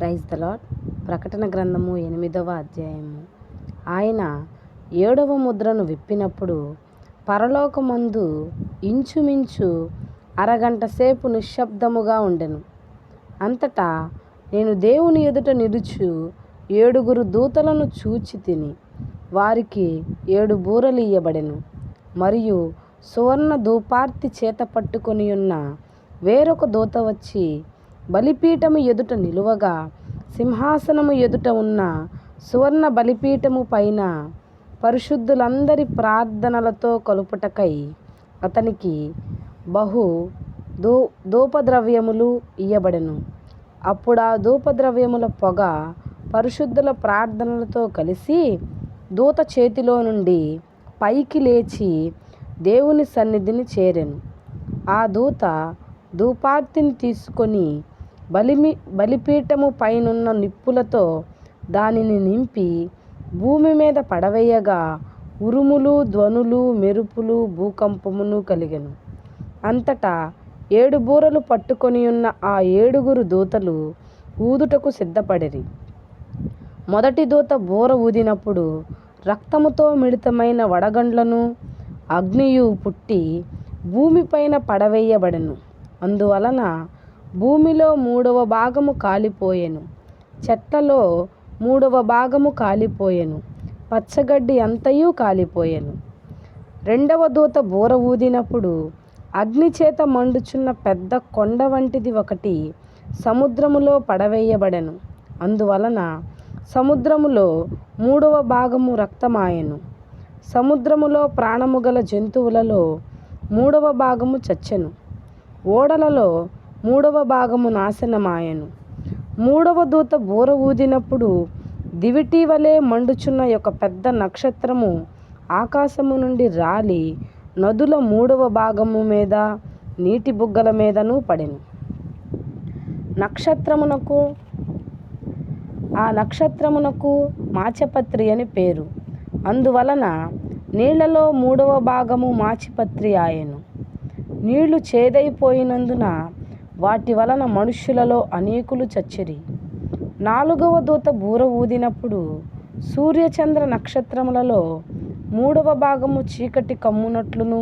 Praise the lord. ప్రకటన గ్రంథము 8వ అధ్యాయము. ఆయన 7వ ముద్రను విప్పినప్పుడు పరలోకమందు ఇంచుమించు అరగంట సేపు నిశ్శబ్దముగా ఉండెను. అంతటా నేను దేవుని ఎదుట నిలుచు 7 దూతలను చూచి తిని, వారికి 7 బూరలు ఇయ్యబడెను. మరియు సువర్ణ ధూపార్తి చేత పట్టుకొని ఉన్న వేరొక దూత వచ్చి బలిపీఠము ఎదుట నిలువగా, సింహాసనము ఎదుట ఉన్న సువర్ణ బలిపీఠము పైన పరిశుద్ధులందరి ప్రార్థనలతో కలుపుటకై అతనికి బహు ధూపద్రవ్యములు ఇయ్యబడెను. అప్పుడా ధూపద్రవ్యముల పొగ పరిశుద్ధుల ప్రార్థనలతో కలిసి దూత చేతిలో నుండి పైకి లేచి దేవుని సన్నిధిని చేరెను. ఆ దూత ధూపార్తిని తీసుకొని బలిపీఠము పైనున్న నిప్పులతో దానిని నింపి భూమి మీద పడవేయగా, ఉరుములు, ధ్వనులు, మెరుపులు, భూకంపమును కలిగెను. అంతటా 7 బూరలు పట్టుకొని ఉన్న ఆ 7 దూతలు ఊదుటకు సిద్ధపడిరి. మొదటి దూత బూర ఊదినప్పుడు రక్తముతో మిళితమైన వడగండ్లను అగ్నియు పుట్టి భూమిపైన పడవేయబడెను. అందువలన భూమిలో 3వ భాగము కాలిపోయెను, చెట్లలో 3వ భాగము కాలిపోయెను, పచ్చగడ్డి అంతయు కాలిపోయెను. రెండవ దూత బూర ఊదినప్పుడు అగ్ని చేత మండుచున్న పెద్ద కొండ వంటిది ఒకటి సముద్రములో పడవేయబడెను. అందువలన సముద్రములో 3వ భాగము రక్తమాయెను. సముద్రములో ప్రాణము గల జంతువులలో 3వ భాగము చచ్చెను. ఓడలలో 3వ భాగము నాశనమాయెను. 3వ దూత బూర ఊదినప్పుడు దివిటి వలె మండుచున్న ఒక పెద్ద నక్షత్రము ఆకాశము నుండి రాలి నదుల 3వ భాగము మీద, నీటి బుగ్గల మీదను పడెను. ఆ నక్షత్రమునకు మాచపత్రి అని పేరు. అందువలన నీళ్లలో 3వ భాగము మాచిపత్రి ఆయెను. నీళ్లు చేదైపోయినందున వాటి వలన మనుష్యులలో అనేకులు చచ్చిరి. 4వ దూత బూర ఊదినప్పుడు సూర్యచంద్ర నక్షత్రములలో 3వ భాగము చీకటి కమ్మునట్లును,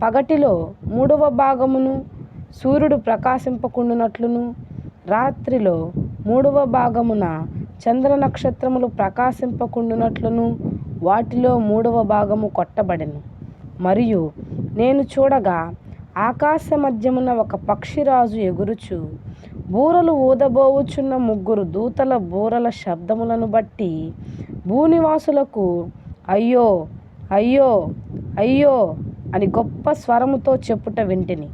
పగటిలో 3వ భాగమును సూర్యుడు ప్రకాశింపకుండునట్లును, రాత్రిలో 3వ భాగమున చంద్ర నక్షత్రములు ప్రకాశింపకుండునట్లును వాటిలో 3వ భాగము కొట్టబడెను. మరియు నేను చూడగా ఆకాశ మధ్యమున ఒక పక్షిరాజు ఎగురుచు బూరలు ఊదబోవుచున్న 3 దూతల బూరల శబ్దములను బట్టి భూనివాసులకు అయ్యో, అయ్యో, అయ్యో అని గొప్ప స్వరముతో చెప్పుట వింటిని.